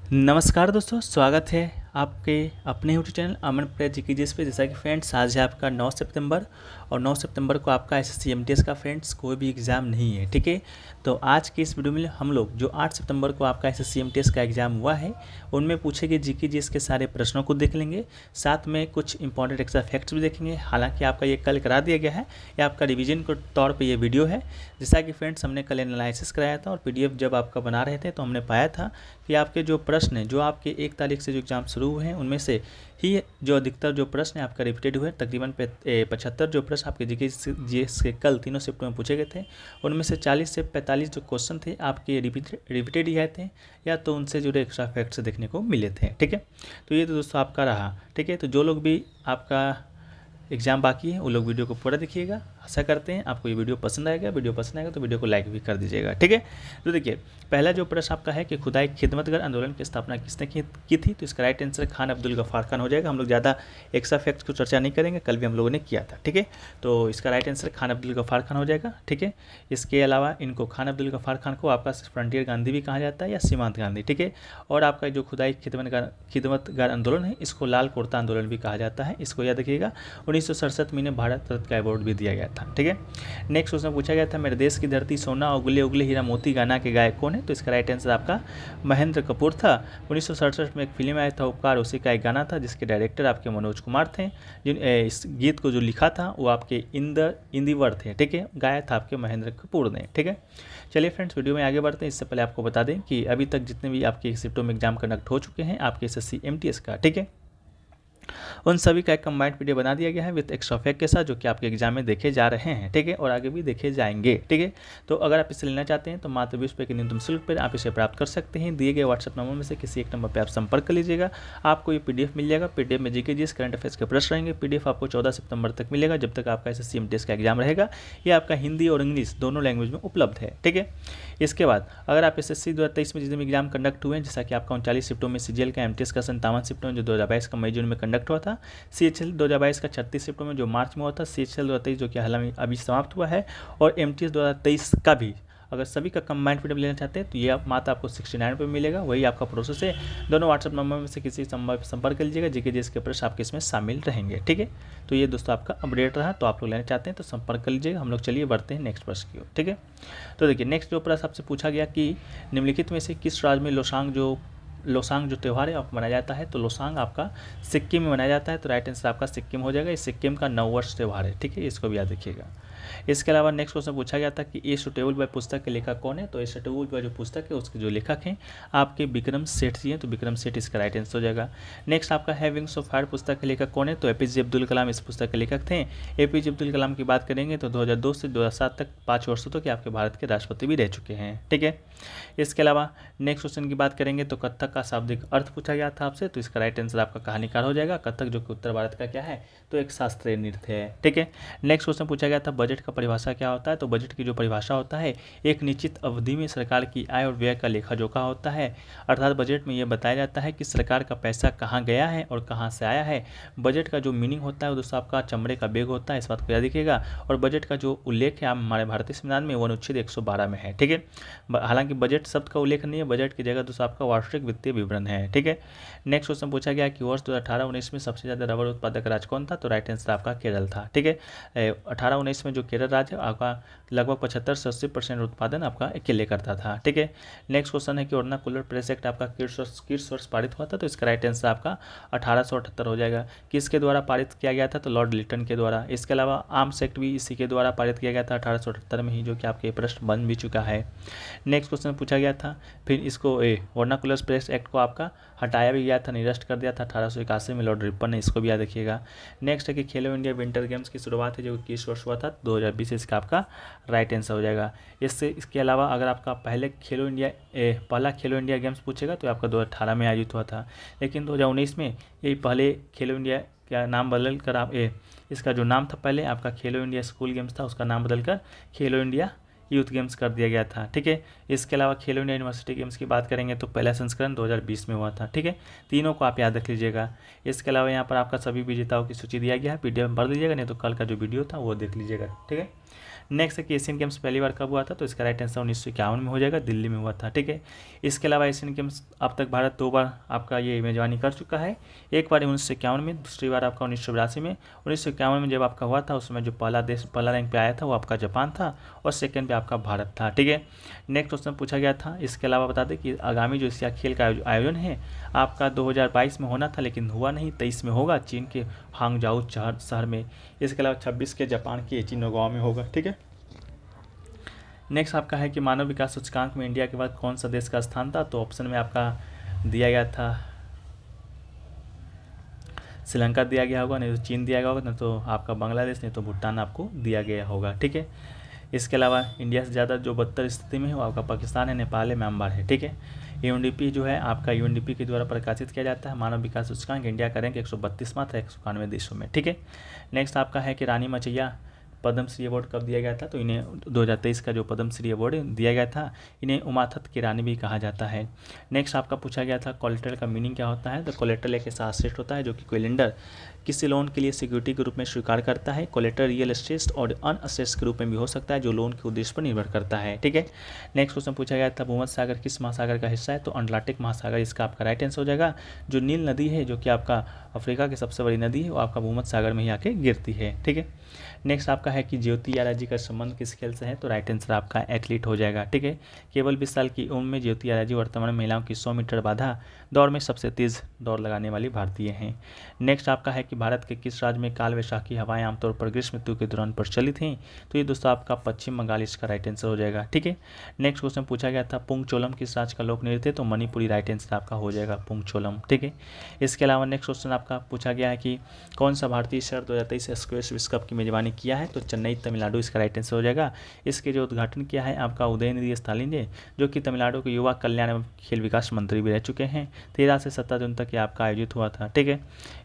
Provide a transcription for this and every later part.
नमस्कार दोस्तों, स्वागत है आपके अपने यूट्यूब चैनल अमन प्रे जीकेजीएस पे। जैसा कि फ्रेंड्स आज है आपका 9 सितंबर और 9 सितंबर को आपका एसएससी एमटीएस का फ्रेंड्स कोई भी एग्ज़ाम नहीं है, ठीक है। तो आज के इस वीडियो में हम लोग जो 8 सितंबर को आपका एसएससी एमटीएस का एग्ज़ाम हुआ है उनमें पूछे गए जीकेजीएस के सारे प्रश्नों को देख लेंगे, साथ में कुछ इंपॉर्टेंट एक्स्ट्रा फैक्ट्स भी देखेंगे। हालांकि आपका ये कल करा दिया गया है, ये आपका रिविजन के तौर पर ये वीडियो है। जैसा कि फ्रेंड्स हमने कल एनालिसिस कराया था और पीडीएफ जब आपका बना रहे थे तो हमने पाया था कि आपके जो प्रश्न हैं जो आपके 1 तारीख से जो एग्ज़ाम शुरू हुए हैं उनमें से ही जो अधिकतर जो प्रश्न है आपका रिपीटेड हुए। तकरीबन 75 जो प्रश्न आपके जीकेजीएस के कल तीनों शिफ्टों में पूछे गए थे उनमें से 40 से 45 जो क्वेश्चन थे आपके रिपीटेड ही आए थे या तो उनसे जुड़े एक्स्ट्रा फैक्ट्स देखने को मिले थे, ठीक है। तो ये तो दोस्तों आपका रहा, ठीक है। तो जो लोग भी आपका एग्ज़ाम बाकी है वो लोग वीडियो को पूरा देखिएगा। आशा करते हैं आपको ये वीडियो पसंद आएगा। वीडियो पसंद आएगा तो वीडियो को लाइक भी कर दीजिएगा, ठीक है। तो देखिए पहला जो प्रश्न आपका है कि खुदाई खिदमतगर आंदोलन की स्थापना किसने की थी, तो इसका राइट आंसर खान अब्दुल गफ्फार खान हो जाएगा। हम लोग ज़्यादा एक्स्ट्रा फैक्ट्स को चर्चा नहीं करेंगे, कल भी हम लोगों ने किया था, ठीक है। तो इसका राइट आंसर खान अब्दुल गफ्फार खान हो जाएगा, ठीक है। इसके अलावा इनको खान अब्दुल गफ्फार खान को आपका फ्रंटियर गांधी भी कहा जाता है या सीमांत गांधी, ठीक है। और आपका जो खुदाई खिदमतगर आंदोलन है इसको लाल कुर्ता आंदोलन भी कहा जाता है, इसको याद रखिएगा। 1967 में भारत रत्न का अवार्ड भी दिया गया था, ठीक है। नेक्स्ट क्वेश्चन पूछा गया था मेरे देश की धरती सोना उगले उगले हीरा मोती गाना के गायक कौन है, तो इसका राइट आंसर आपका महेंद्र कपूर था। 1967 में एक फिल्म आया था उपकार, उसी का एक गाना था जिसके डायरेक्टर आपके मनोज कुमार थे। जिन इस गीत को जो लिखा था वो आपके इंदिवर थे, ठीक है। गाया था आपके महेंद्र कपूर ने, ठीक है। चलिए फ्रेंड्स वीडियो में आगे बढ़ते हैं। इससे पहले आपको बता दें कि अभी तक जितने भी आपके शिफ्टों में एग्जाम कंडक्ट हो चुके हैं आपके एसएससी एमटीएस का, ठीक है, उन सभी का एक कंबाइंड वीडियो बना दिया गया है विद एक्स्ट्रा फैक्ट के साथ, जो कि आपके एग्जाम में देखे जा रहे हैं, ठीक है, और आगे भी देखे जाएंगे, ठीक है। तो अगर आप इसे लेना चाहते हैं तो मात्र 20 रुपये के न्यूनतम शुल्क पर आप इसे प्राप्त कर सकते हैं। दिए गए व्हाट्सएप नंबर में से किसी एक नंबर पर आप संपर्क कर लीजिएगा। आपको ये पीडीएफ मिल जाएगा। पीडीएफ में जीकेजीएस करंट अफेयर्स के प्रश्न रहेंगे। पीडीएफ आपको 14 सितंबर तक मिलेगा, जब तक आपका एसएससी एमटीएस का एग्जाम रहेगा। ये आपका हिंदी और इंग्लिश दोनों लैंग्वेज में उपलब्ध है, ठीक है। इसके बाद अगर आप एसएससी 2023 में जितने भी एग्जाम कंडक्ट हुए हैं, जैसा कि आपका 39 शिफ्टों में सीजीएल का, एमटीएस का 57 शिफ्टों में जो 2022 का मई जून में कंडक्ट हुआ था, सीएचएल 2022 का 36 शिफ्टों में जो मार्च में हुआ था, सीएचएल 2023 जो कि हाल में अभी समाप्त हुआ है, और एमटीएस 2023 का भी अगर सभी का कंबाइंड पीडीएफ लेना चाहते हैं तो ये आप मात्र आपको 69 रुपये मिलेगा। वही आपका प्रोसेस है। दोनों व्हाट्सएप नंबर में से किसी संपर्क कर लीजिएगा। जीकेजीएस के प्रश्न आपके इसमें शामिल रहेंगे, ठीक है। तो ये दोस्तों आपका अपडेट रहा। तो आप लोग लेना चाहते हैं तो संपर्क कर लीजिएगा। हम लोग चलिए बढ़ते हैं नेक्स्ट प्रश्न की ओर, ठीक है। तो देखिए नेक्स्ट जो प्रश्न आपसे पूछा गया कि निम्नलिखित में से किस राज्य में लोसांग जो त्यौहार है आपको मनाया जाता है, तो लोसांग आपका सिक्किम में मनाया जाता है। तो राइट आंसर आपका सिक्किम हो जाएगा। ये सिक्किम का नववर्ष त्यौहार है, ठीक है, इसको भी याद रखिएगा। इसके अलावा नेक्स्ट क्वेश्चन पूछा गया था कि ए सुटेबल बाय पुस्तक के लेखक कौन है, तो ए सुटेबल बाय जो पुस्तक है उसके जो लेखक हैं आपके विक्रम सेठ जी हैं। तो विक्रम सेठ इसका राइट आंसर हो जाएगा। नेक्स्ट आपका है विंग्स ऑफ फायर पुस्तक के लेखक कौन है, तो एपीजे अब्दुल कलाम इस पुस्तक के लेखक थे। एपीजे अब्दुल कलाम की बात करेंगे तो 2002 से 2007 तक 5 वर्षों तक आपके भारत के राष्ट्रपति भी रह चुके हैं, ठीक है। इसके अलावा नेक्स्ट क्वेश्चन की बात करेंगे तो कथक का शाब्दिक अर्थ पूछा गया था आपसे, तो इसका राइट आंसर आपका कहानीकार हो जाएगा। कथक जो कि उत्तर भारत का क्या है, तो एक शास्त्रीय नृत्य है, ठीक है। नेक्स्ट क्वेश्चन पूछा गया था बजट का परिभाषा क्या होता है, तो बजट की जो परिभाषा होता है एक निश्चित अवधि में सरकार की आय और व्यय का लेखा जोखा होता है। अर्थात बजट में यह बताया जाता है कि सरकार का पैसा कहाँ गया है और कहाँ से आया है। बजट का जो मीनिंग होता है वो दोस्तों आपका चमड़े का बैग होता है, इस बात को याद रखिएगा। और बजट का जो उल्लेख है हमारे भारतीय संविधान में अनुच्छेद 112 में है, ठीक है। हालांकि बजट शब्द का उल्लेख नहीं है, बजट की जगह दोस्तों आपका वार्षिक वित्तीय विवरण है, ठीक है। नेक्स्ट क्वेश्चन पूछा गया कि वर्ष 2018-19 में सबसे ज़्यादा रबर उत्पादक राज्य कौन था, तो राइट आंसर आपका केरल था, ठीक है। 18-19 में जो केरल राज्य है आपका लगभग 75 से 80% उत्पादन आपका अकेले करता था, ठीक है। नेक्स्ट क्वेश्चन है कि वर्नाकुलर प्रेस एक्ट आपका किस वर्ष पारित हुआ था, तो इसका राइट आंसर आपका 1878 हो जाएगा। किसके द्वारा पारित किया गया था, तो लॉर्ड लिटन के द्वारा। इसके अलावा आर्म्स एक्ट भी इसी के द्वारा पारित किया गया था 1878 में ही, जो कि आपके प्रश्न बन भी चुका है। नेक्स्ट क्वेश्चन पूछा गया था फिर इसको वर्नाकुलर प्रेस एक्ट को आपका हटाया भी गया था, निरस्त कर दिया था 1881 में लॉर्ड रिपन ने, इसको भी याद रखिएगा। नेक्स्ट है कि खेलो इंडिया विंटर गेम्स की शुरुआत है जो 21 वर्ष हुआ था 2020, इसका आपका राइट आंसर हो जाएगा। इसके अलावा अगर आपका पहला खेलो इंडिया गेम्स पूछेगा तो आपका 2018 में आयोजित हुआ था, लेकिन 2019 में यही पहले खेलो इंडिया का नाम बदल कर आप इसका जो नाम था पहले आपका खेलो इंडिया स्कूल गेम्स था, उसका नाम बदलकर खेलो इंडिया यूथ गेम्स कर दिया गया था, ठीक है। इसके अलावा खेलो इंडिया यूनिवर्सिटी गेम्स की बात करेंगे तो पहला संस्करण 2020 में हुआ था, ठीक है। तीनों को आप याद रख लीजिएगा। इसके अलावा यहाँ पर आपका सभी विजेताओं की सूची दिया गया है, पीडीएफ भर लीजिएगा, नहीं तो कल का जो वीडियो था वो देख लीजिएगा, ठीक है। नेक्स्ट है कि एशियन गेम्स पहली बार कब हुआ था, तो इसका राइट आंसर 1951 में हो जाएगा, दिल्ली में हुआ था। ठीक है, इसके अलावा एशियन गेम्स अब तक भारत 2 बार आपका ये मेजबानी कर चुका है, एक बार 1951 में, दूसरी बार आपका 1982 में। 1951 में जब आपका हुआ था उसमें जो पहला रैंक पे आया था वो आपका जापान था और सेकेंड पे आपका भारत था। ठीक है, नेक्स्ट क्वेश्चन पूछा गया था, इसके अलावा बता दें कि आगामी जो एशिया खेल का आयोजन है आपका 2022 में होना था लेकिन हुआ नहीं, 23 में होगा चीन के हांगझाऊ शहर में। इसके अलावा 26 के जापान के चिनोगावा में होगा। ठीक है, नेक्स्ट आपका है कि मानव विकास सूचकांक में इंडिया के बाद कौन सा देश का स्थान था, तो ऑप्शन में आपका दिया गया था श्रीलंका दिया गया होगा, नहीं तो चीन दिया गया होगा, नहीं तो आपका बांग्लादेश, नहीं तो भूटान आपको दिया गया होगा। ठीक है, इसके अलावा इंडिया से ज़्यादा जो 72 स्थिति में है वो आपका पाकिस्तान है, नेपाल है, म्यांमार है। ठीक है, यूएनडीपी जो है आपका यूएनडीपी के द्वारा प्रकाशित किया जाता है मानव विकास सूचकांक, इंडिया का रैंक 132वां था 191 देशों में। ठीक है, नेक्स्ट आपका है कि रानी मचैया पद्मश्री अवार्ड कब दिया गया था, तो इन्हें 2023 का जो पद्मश्री अवार्ड दिया गया था इन्हें उमाथत की रानी भी कहा जाता है। नेक्स्ट आपका पूछा गया था कोलेटरल का मीनिंग क्या होता है, तो कोलेटरल एक ऐसा असेट होता है जो कि कोई लेंडर किसी लोन के लिए सिक्योरिटी के रूप में स्वीकार करता है। कोलेटरल रियल एस्टेट और अनअसेट्स के रूप में भी हो सकता है जो लोन के उद्देश्य पर निर्भर करता है। ठीक है, नेक्स्ट क्वेश्चन पूछा गया था भूमध्य सागर किस महासागर का हिस्सा है, तो अटलांटिक महासागर इसका आपका राइट आंसर हो जाएगा। जो नील नदी है जो कि आपका अफ्रीका की सबसे बड़ी नदी है वो आपका भूमध्य सागर में ही आके गिरती है। ठीक है, नेक्स्ट आपका है कि ज्योति यारा जी का संबंध किस खेल से है, तो राइट आंसर आपका एथलीट हो जाएगा। ठीक है, केवल 20 साल की उम्र में ज्योति यारा जी वर्तमान में महिलाओं की 100 मीटर बाधा दौड़ में सबसे तेज दौड़ लगाने वाली भारतीय हैं। नेक्स्ट आपका है कि भारत के किस राज्य में काल वैशाखी हवाएं आमतौर पर ग्रीष्म ऋतु के दौरान प्रचलित हैं, तो ये दोस्तों आपका पश्चिम बंगाल इसका राइट आंसर हो जाएगा। ठीक है, नेक्स्ट क्वेश्चन पूछा गया था पुंगचोलम किस राज्य का लोक नृत्य है, तो मणिपुरी राइट आंसर आपका हो जाएगा पुंगचोलम। ठीक है, इसके अलावा नेक्स्ट क्वेश्चन आपका पूछा गया है कि कौन सा भारतीय शहर 2023 स्क्वैश विश्व कप की मेजबानी किया है, तो चेन्नई तमिलनाडु इसका राइट आंसर हो जाएगा। इसके जो उद्घाटन किया है आपका उदयनिधि स्टालिन ने, जो कि तमिलनाडु के युवा कल्याण एवं खेल विकास मंत्री भी रह चुके हैं। 13 से 17 जून तक ये आपका आयोजित हुआ था। ठीक है,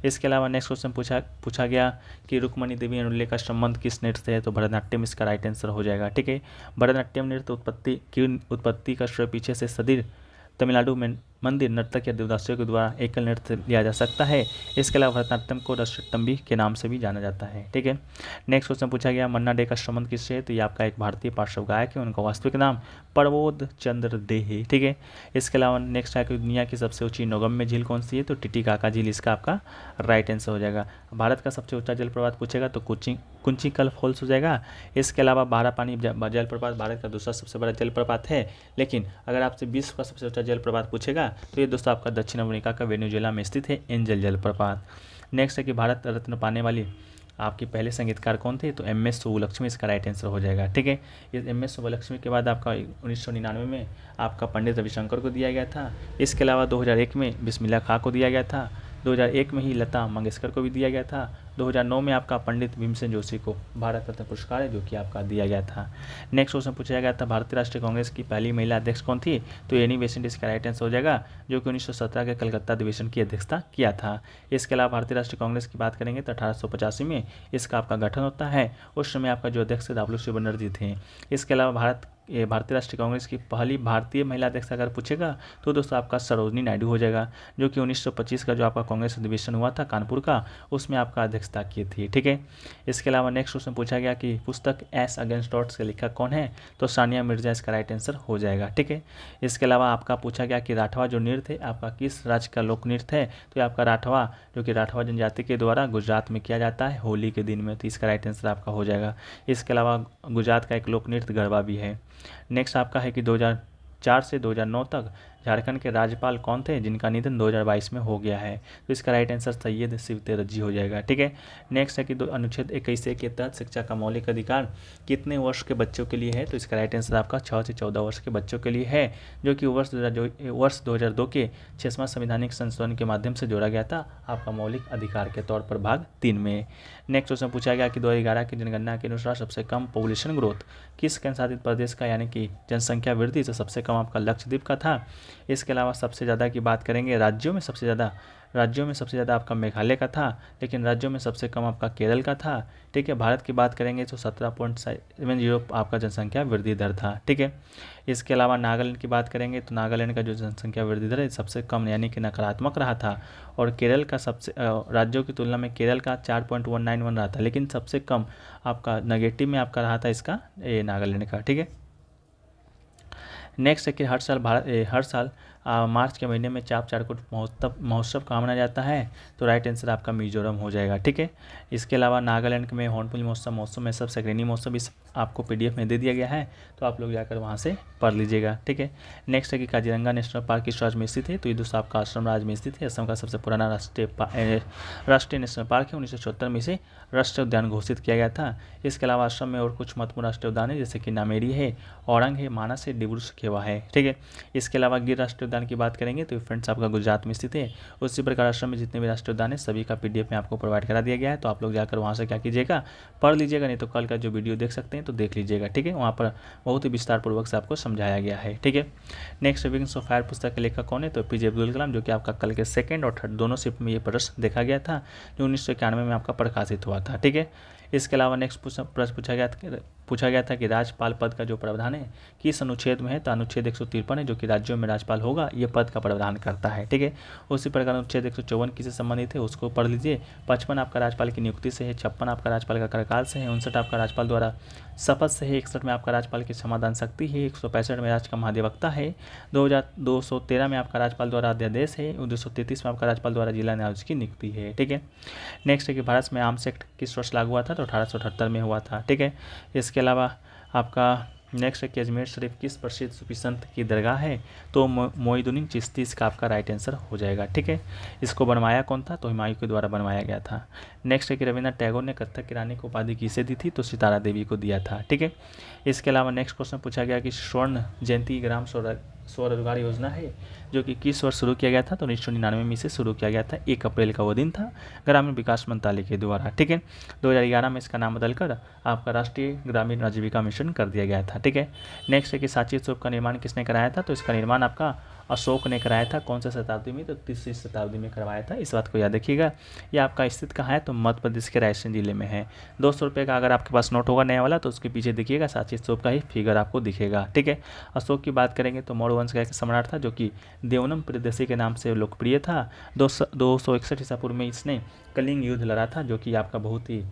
इसके अलावा नेक्स्ट क्वेश्चन पूछा गया कि रुक्मणी देवी अनुल्ले का संबंध किस नृत्य से है, तो भरतनाट्यम इसका राइट आंसर हो जाएगा। ठीक है, भरतनाट्यम नृत्य उत्पत्ति का श्रेय पीछे से सदिर तमिलनाडु में मंदिर नर्तक या देवदासियों के द्वारा एकल नृत्य लिया जा सकता है। इसके अलावा भरतनाट्यम को रसटम्बी के नाम से भी जाना जाता है। ठीक है, नेक्स्ट क्वेश्चन पूछा गया मन्ना डे का संबंध किससे है, तो ये आपका एक भारतीय पार्श्व गायक है, उनका वास्तविक नाम प्रबोध चंद्र डे है। ठीक है, इसके अलावा नेक्स्ट है कि दुनिया की सबसे ऊंची नौगम्य झील कौन सी है, तो टिटिकाका झील इसका आपका राइट आंसर हो जाएगा। भारत का सबसे ऊंचा जलप्रपात पूछेगा तो कुंचिकल फॉल्स हो जाएगा। इसके अलावा बारापानी जलप्रपात भारत का दूसरा सबसे बड़ा जलप्रपात है, लेकिन अगर आपसे विश्व का सबसे ऊंचा जलप्रपात पूछेगा तो ये दोस्तों आपका दक्षिण अमेरिका का वेनेजुएला में स्थित है एंजल जलप्रपात। नेक्स्ट है कि भारत रत्न पाने वाली आपके पहले संगीतकार कौन थे, तो एम एस सुब्बलक्ष्मी इसका राइट आंसर हो जाएगा। ठीक है, इस एम एस सुब्बलक्ष्मी के बाद आपका 1999 में आपका पंडित रविशंकर को दिया गया था। इसके अलावा 2001 में बिस्मिल्लाह खां को दिया गया था। 2001 में ही लता मंगेशकर को भी दिया गया था। 2009 में आपका पंडित भीमसेन जोशी को भारत रत्न पुरस्कार है जो कि आपका दिया गया था। नेक्स्ट क्वेश्चन पूछा गया था भारतीय राष्ट्रीय कांग्रेस की पहली महिला अध्यक्ष कौन थी, तो एनी बेसेंट इसका राइट आंसर हो जाएगा, जो कि 1917 के कलकत्ता अधिवेशन की अध्यक्षता किया था। इसके अलावा भारतीय राष्ट्रीय कांग्रेस की बात करेंगे तो 1885 में इसका आपका गठन होता है। उस समय आपका जो अध्यक्ष दाबलू बनर्जी थे। इसके अलावा भारतीय राष्ट्रीय कांग्रेस की पहली भारतीय महिला अध्यक्ष अगर पूछेगा तो दोस्तों आपका सरोजनी नायडू हो जाएगा, जो कि 1925 का जो आपका कांग्रेस अधिवेशन हुआ था कानपुर का, उसमें आपका अध्यक्षता की थी। ठीक है, इसके अलावा नेक्स्ट क्वेश्चन पूछा गया कि पुस्तक एस अगेंस्ट डॉट्स के लेखक कौन है, तो सानिया मिर्जा इसका राइट आंसर हो जाएगा। ठीक है, इसके अलावा आपका पूछा गया कि राठवा जो नृत्य है आपका किस राज्य का लोक नृत्य है, तो ये आपका राठवा जो कि राठवा जनजाति के द्वारा गुजरात में किया जाता है होली के दिन में, तो इसका राइट आंसर आपका हो जाएगा। इसके अलावा गुजरात का एक लोक नृत्य गरबा भी है। नेक्स्ट आपका है कि 2004 से 2009 तक झारखंड के राज्यपाल कौन थे जिनका निधन 2022 में हो गया है, तो इसका राइट आंसर सैयद शिवतेरजी हो जाएगा। ठीक है, नेक्स्ट है कि अनुच्छेद 21 के तहत शिक्षा का मौलिक अधिकार कितने वर्ष के बच्चों के लिए है, तो इसका राइट आंसर आपका 6 से 14 वर्ष के बच्चों के लिए है, जो कि वर्ष 2002 के 6वां संवैधानिक संशोधन के माध्यम से जोड़ा गया था आपका मौलिक अधिकार के तौर पर भाग 3 में। नेक्स्ट क्वेश्चन पूछा गया कि 2011 की जनगणना के अनुसार सबसे कम पॉपुलेशन ग्रोथ किस केंद्र शासित प्रदेश का, यानी कि जनसंख्या वृद्धि से सबसे कम आपका लक्षद्वीप का था, इसके अलावा सबसे ज़्यादा की बात करेंगे राज्यों में सबसे ज़्यादा आपका मेघालय का था, लेकिन राज्यों में सबसे कम आपका केरल का था। ठीक है, भारत की बात करेंगे तो 17.70 आपका जनसंख्या वृद्धि दर था। ठीक है, इसके अलावा नागालैंड की बात करेंगे तो नागालैंड का जो जनसंख्या वृद्धि दर है सबसे कम यानी कि नकारात्मक रहा था, और केरल का सबसे राज्यों की तुलना में केरल का 4.191 रहा था, लेकिन सबसे कम आपका नेगेटिव में आपका रहा था इसका नागालैंड का। ठीक है, नेक्स्ट है कि हर साल मार्च के महीने में चाप चारकोट महोत्सव कहाँ मनाया जाता है, तो राइट आंसर आपका मिजोरम हो जाएगा। ठीक है, इसके अलावा नागालैंड में हॉर्नबिल महोत्सव में सब सैक्रेनी महोत्सव इस आपको PDF में दे दिया गया है, तो आप लोग जाकर वहाँ से पढ़ लीजिएगा। ठीक है, नेक्स्ट है कि काजीरंगा नेशनल पार्क किस राज्य में स्थित है, तो ये दोस्तों आपका असम राज्य में स्थित है। असम का सबसे पुराना राष्ट्रीय नेशनल पार्क है। 1974 में इसे राष्ट्रीय उद्यान घोषित किया गया था। इसके अलावा असम में और कुछ महत्वपूर्ण राष्ट्रीय उद्यान है, जैसे कि नामेरी है, औरंग है, मानस है, डिब्रू सखेवा है। ठीक है, इसके अलावा गिर राष्ट्रीय उद्यान की बात करेंगे तो फ्रेंड्स आपका गुजरात में स्थित है। उसी प्रकार असम में जितने भी राष्ट्रीय उद्यान है सभी का PDF में आपको प्रोवाइड करा दिया गया है, तो आप लोग जाकर वहाँ से क्या कीजिएगा, पढ़ लीजिएगा, नहीं तो कल का जो वीडियो देख सकते हैं तो देख लीजिएगा। ठीक है, वहाँ पर बहुत ही विस्तार पूर्वक से आपको समझाया गया है। ठीक है, नेक्स्ट विंग्स ऑफ फायर पुस्तक के लेखक कौन है, तो APJ अब्दुल कलाम, जो कि आपका कल के सेकंड और थर्ड दोनों शिफ्ट में ये प्रश्न देखा गया था, जो 1991 में आपका प्रकाशित हुआ था। ठीक है, इसके अलावा नेक्स्ट प्रश्न पूछा गया था कि राज्यपाल पद का जो प्रावधान है किस अनुच्छेद में है, तो अनुच्छेद 153 है, जो कि राज्यों में राज्यपाल होगा ये पद का प्रावधान करता है। ठीक है, उसी प्रकार अनुच्छेद 154 किससे संबंधित है उसको पढ़ लीजिए। 55 आपका राज्यपाल की नियुक्ति से है, 56 आपका राज्यपाल का कार्यकाल से है, 59 आपका राज्यपाल द्वारा शपथ से है, 61 में आपका राज्यपाल की क्षमादान शक्ति है, 165 में राज्य का महाधिवक्ता है, 213 में आपका राज्यपाल द्वारा अध्यादेश है, 233 में आपका राज्यपाल द्वारा जिला न्यायाधीश की नियुक्ति है। ठीक है, नेक्स्ट है कि भारत में आर्म्स एक्ट किस वर्ष लागू हुआ था, तो 1878 में हुआ था। ठीक है, इसके अलावा आपका नेक्स्ट है कि अजमेर शरीफ किस प्रसिद्ध सूफी संत की दरगाह है, तो मोइनुद्दीन चिश्ती इसका आपका राइट आंसर हो जाएगा। ठीक है, इसको बनवाया कौन था, तो हुमायूं के द्वारा बनवाया गया था। नेक्स्ट है कि रविन्द्रनाथ टैगोर ने कत्थक की रानी को उपाधि किसे दी थी, तो सितारा देवी को दिया था। ठीक है, इसके अलावा नेक्स्ट क्वेश्चन पूछा गया कि स्वर्ण जयंती ग्राम स्वरोजगार योजना है, जो कि किस वर्ष शुरू किया गया था, तो 1999 में इसे शुरू किया गया था। 1 अप्रैल का वो दिन था, ग्रामीण विकास मंत्रालय के द्वारा। ठीक है, 2011 में इसका नाम बदलकर आपका राष्ट्रीय ग्रामीण आजीविका मिशन कर दिया गया था। ठीक है, नेक्स्ट है कि सांची स्तूप का निर्माण किसने कराया था, तो इसका निर्माण आपका अशोक ने कराया था। कौन सा शताब्दी में, तो 3री शताब्दी में करवाया था। इस बात को याद रखिएगा। ये आपका स्थित कहाँ है, तो मध्य प्रदेश के रायसेन जिले में है। 200 रुपये का अगर आपके पास नोट होगा नया वाला, तो उसके पीछे देखिएगा सांची स्तूप का ही फिगर आपको दिखेगा। ठीक है, अशोक की बात करेंगे तो मौर्य वंश का एक सम्राट था, जो कि देवनम प्रदेशी के नाम से लोकप्रिय था। 261 ईसा पूर्व में इसने कलिंग युद्ध लड़ा था, जो कि आपका बहुत ही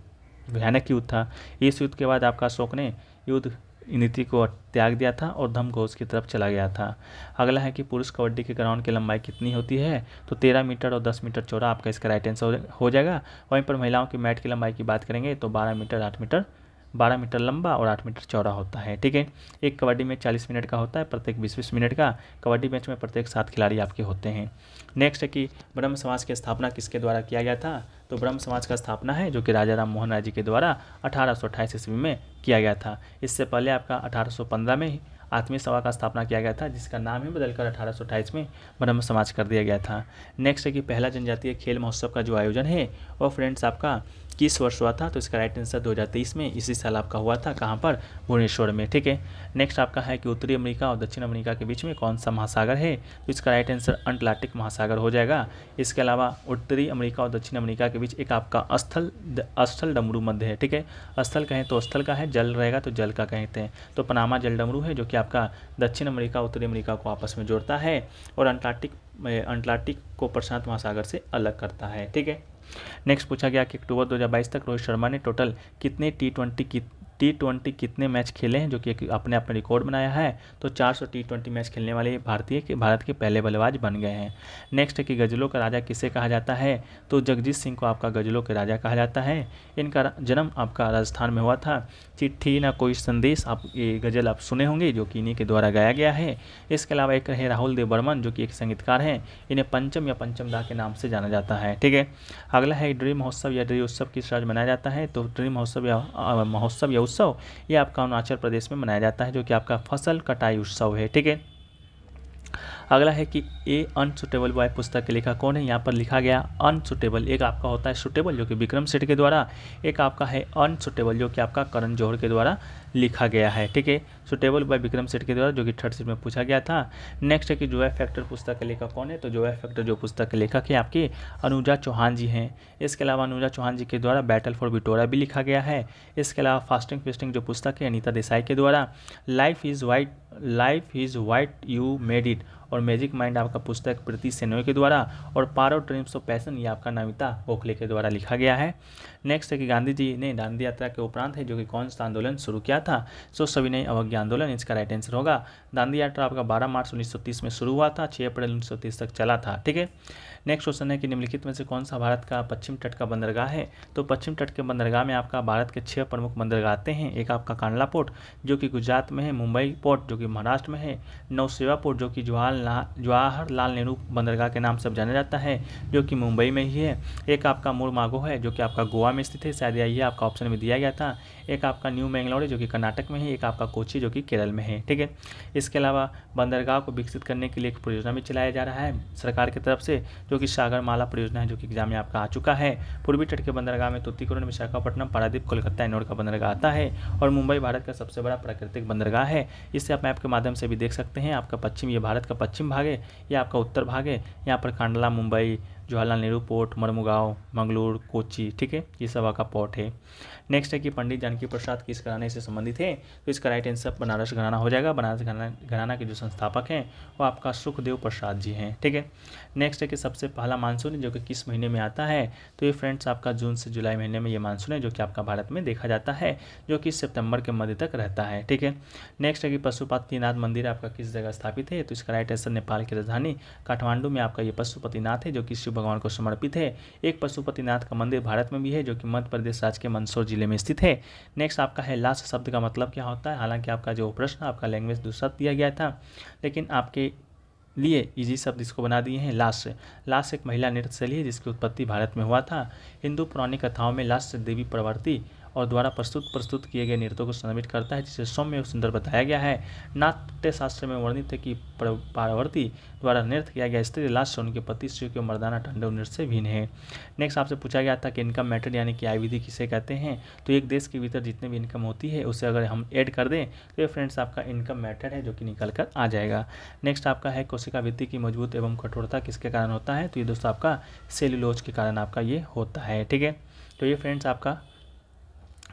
भयानक युद्ध था। इस युद्ध के बाद आपका अशोक ने युद्ध नीति को त्याग दिया था और धर्मघोष की तरफ चला गया था। अगला है कि पुरुष कबड्डी के ग्राउंड की लंबाई कितनी होती है, तो 13 मीटर और 10 मीटर चौड़ा आपका इसका राइट आंसर हो जाएगा। वहीं पर महिलाओं की मैट की लंबाई की बात करेंगे तो 12 मीटर लंबा और 8 मीटर चौड़ा होता है। ठीक है, एक कबड्डी में 40 मिनट का होता है, प्रत्येक 20-20 मिनट का। कबड्डी मैच में प्रत्येक 7 खिलाड़ी आपके होते हैं। नेक्स्ट है कि ब्रह्म समाज की स्थापना किसके द्वारा किया गया था, तो ब्रह्म समाज का स्थापना है जो कि राजा राम मोहन राय जी के द्वारा 1828 ईस्वी में किया गया था। इससे पहले आपका 1815 में आत्मीय सभा का स्थापना किया गया था, जिसका नाम ही बदलकर 1828 में ब्रह्म समाज कर दिया गया था। नेक्स्ट है कि पहला जनजातीय खेल महोत्सव का जो आयोजन है वो फ्रेंड्स आपका किस वर्ष हुआ था, तो इसका राइट आंसर 2023 में इसी साल आपका हुआ था। कहाँ पर, भुवनेश्वर में। ठीक है, नेक्स्ट आपका है कि उत्तरी अमेरिका और दक्षिण अमेरिका के बीच में कौन सा महासागर है, तो इसका राइट आंसर अंटार्कटिक महासागर हो जाएगा। इसके अलावा उत्तरी अमेरिका और दक्षिण अमेरिका के बीच एक आपका स्थल डमरू मध्य है। ठीक है, स्थल कहें तो स्थल का है, जल रहेगा तो जल का कहते हैं, तो पनामा जल डमरू है, जो कि आपका दक्षिण अमेरिका उत्तरी अमेरिका को आपस में जोड़ता है और अंटार्कटिक को प्रशांत महासागर से अलग करता है। ठीक है, नेक्स्ट पूछा गया कि अक्टूबर 2022 तक रोहित शर्मा ने टोटल कितने टी20 कितने मैच खेले हैं, जो कि अपने आप में रिकॉर्ड बनाया है, तो 400 टी20 मैच खेलने वाले भारत के पहले बल्लेबाज बन गए हैं। नेक्स्ट है कि गज़लों का राजा किसे कहा जाता है, तो जगजीत सिंह को आपका गज़लों के राजा कहा जाता है। इनका जन्म आपका राजस्थान में हुआ था। चिट्ठी ना कोई संदेश, आप ये गज़ल आप सुने होंगे, जो कि इन्हीं के द्वारा गाया गया है। इसके अलावा एक है राहुल देव बर्मन, जो कि एक संगीतकार हैं। इन्हें पंचम या पंचम दा के नाम से जाना जाता है। ठीक है, अगला है ड्रीम महोत्सव या ड्री उत्सव किस राज्य मनाया जाता है, तो ड्रीम महोत्सव या उत्सव ये आपका अरुणाचल प्रदेश में मनाया जाता है, जो कि आपका फसल कटाई उत्सव है। ठीक है, अगला है कि ए अनसुटेबल बॉय पुस्तक के लेखक कौन है। यहाँ पर लिखा गया अनसुटेबल, एक आपका होता है सुटेबल जो कि विक्रम सेठ के द्वारा, एक आपका है अनसुटेबल जो कि आपका करण जौहर के द्वारा लिखा गया है। ठीक है, सुटेबल बाय विक्रम सेठ के द्वारा जो कि थर्ड सेट में पूछा गया था। नेक्स्ट है कि जोया फैक्टर पुस्तक के लेखक कौन है। तो जोया फैक्टर जो पुस्तक के लेखक है आपके अनुजा चौहान जी हैं। इसके अलावा अनुजा चौहान जी के द्वारा बैटल फॉर विक्टोरिया भी लिखा गया है। इसके अलावा फास्टिंग फेस्टिंग जो पुस्तक है अनीता देसाई के द्वारा, life is white you made it और मैजिक माइंड आपका पुस्तक प्रीति सेनोय के द्वारा, और power of dreams of passion ये आपका नमिता गोखले के द्वारा लिखा गया है। नेक्स्ट है कि गांधी जी ने दांडी यात्रा के उपरांत है जो कि कौन सा आंदोलन शुरू किया था। सो सविनय अवज्ञा आंदोलन इसका राइट आंसर होगा। दांडी यात्रा आपका 12 मार्च 1930 में शुरू हुआ था, 6 अप्रैल 1930 तक चला था। ठीक है, नेक्स्ट क्वेश्चन है कि निम्नलिखित में से कौन सा भारत का पश्चिम तट का बंदरगाह है। तो पश्चिम तट के बंदरगाह में आपका भारत के 6 प्रमुख बंदरगाह आते हैं। एक आपका कांडला पोर्ट जो कि गुजरात में है, मुंबई पोर्ट जो कि महाराष्ट्र में है, नौसेवा पोर्ट जो कि जवाहरलाल नेहरू बंदरगाह के नाम से जाना जाता है जो कि मुंबई में ही है। एक आपका मुरमागो है जो कि आपका गोवा में स्थित है, शायद ये आपका ऑप्शन में दिया गया था। एक आपका न्यू मैंगलोर जो कि कर्नाटक में है, एक आपका कोची जो कि केरल में है। ठीक है, इसके अलावा बंदरगाह को विकसित करने के लिए एक परियोजना भी चलाया जा रहा है सरकार की तरफ से जो कि सागरमाला परियोजना है जो कि एग्जाम में आपका आ चुका है। पूर्वी तट के बंदरगाह में तूतीकोरिन, विशाखापट्टनम, पारादीप, कोलकाता, एनोर का बंदरगाह आता है और मुंबई भारत का सबसे बड़ा प्राकृतिक बंदरगाह है। इसे आप मैप के माध्यम से भी देख सकते हैं। आपका पश्चिम, ये भारत का पश्चिम भाग है, ये आपका उत्तर भाग है। यहाँ पर कांडला, मुंबई, जवाहरलाल नेहरू पोर्ट, मरमुगांव, मंगलूर, कोची, ठीक है, ये सब आपका पोर्ट है। नेक्स्ट है कि पंडित जानकी प्रसाद किस घराने से संबंधित है। तो इसका राइट आंसर बनारस घराना हो जाएगा। बनारस घराना के जो संस्थापक हैं वो आपका सुखदेव प्रसाद जी हैं। ठीक है, नेक्स्ट है कि सबसे पहला मानसून जो कि किस महीने में आता है। तो ये फ्रेंड्स आपका जून से जुलाई महीने में ये मानसून है जो कि आपका भारत में देखा जाता है, जो कि सितंबर के मध्य तक रहता है। ठीक है, नेक्स्ट है कि पशुपतिनाथ मंदिर आपका किस जगह स्थापित है। तो इसका राइट आंसर नेपाल की राजधानी काठमांडू में आपका ये पशुपतिनाथ है जो कि शिव भगवान को समर्पित है। एक पशुपतिनाथ का मंदिर भारत में भी है जो कि मध्य प्रदेश राज्य के मंदसौर जिले में स्थित है। नेक्स्ट आपका है लास्ट शब्द का मतलब क्या होता है। हालांकि आपका जो प्रश्न आपका लैंग्वेज दूसरा दिया गया था, लेकिन आपके लिए इजी शब्द इसको बना दिए हैं लास्ट एक महिला नृत्य शैली है जिसकी उत्पत्ति भारत में हुआ था। हिंदू पौराणिक कथाओं में लास्ट देवी प्रवर्ती और द्वारा प्रस्तुत किए गए नृत्यों को संदर्भित करता है, जिसे सौम्य और सुंदर बताया गया है। नाट्य शास्त्र में वर्णित है कि पार्वती द्वारा नृत्य किया गया स्त्री लास्ट से उनके पति शिव के मर्दाना तांडव नृत्य से भिन्न है। नेक्स्ट आपसे पूछा गया था कि इनकम मेथड यानी कि आय विधि किसे कहते हैं। तो एक देश के भीतर जितने भी इनकम होती है उसे अगर हम ऐड कर दें तो ये फ्रेंड्स आपका इनकम मेथड है जो कि निकल कर आ जाएगा। नेक्स्ट आपका है कोशिका भित्ति की मजबूत एवं कठोरता किसके कारण होता है। तो ये दोस्तों आपका सेल्यूलोज के कारण आपका ये होता है। ठीक है, तो ये फ्रेंड्स आपका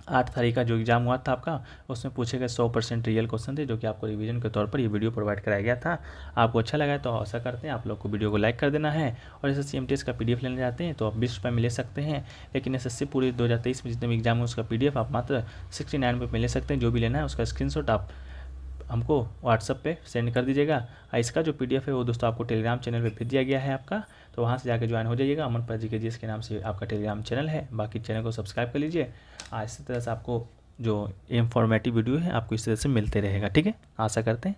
8 तारीख का जो एग्जाम हुआ था आपका, उसमें पूछे गए 100% रियल क्वेश्चन थे जो कि आपको रिवीजन के तौर पर ये वीडियो प्रोवाइड कराया गया था। आपको अच्छा लगा है तो आशा करते हैं आप लोग को वीडियो को लाइक कर देना है। और SSC MTS का PDF लेने जाते हैं तो आप 20 रुपये में ले सकते हैं, लेकिन SSC पूरी 2023 में जितने भी एग्जाम है उसका PDF आप मात्र 69 रुपये में ले सकते हैं। जो भी लेना है उसका स्क्रीनशॉट आप हमको व्हाट्सएप पे सेंड कर दीजिएगा। इसका जो PDF है वो दोस्तों आपको टेलीग्राम चैनल पे भेज दिया गया है आपका, तो वहाँ से जाकर ज्वाइन हो जाइएगा। अमन प्रसाद जी के जीएस के नाम से आपका टेलीग्राम चैनल है। बाकी चैनल को सब्सक्राइब कर लीजिए। इसी तरह से आपको जो इन्फॉर्मेटिव वीडियो है आपको इस तरह से मिलते रहेगा। ठीक है, आशा करते हैं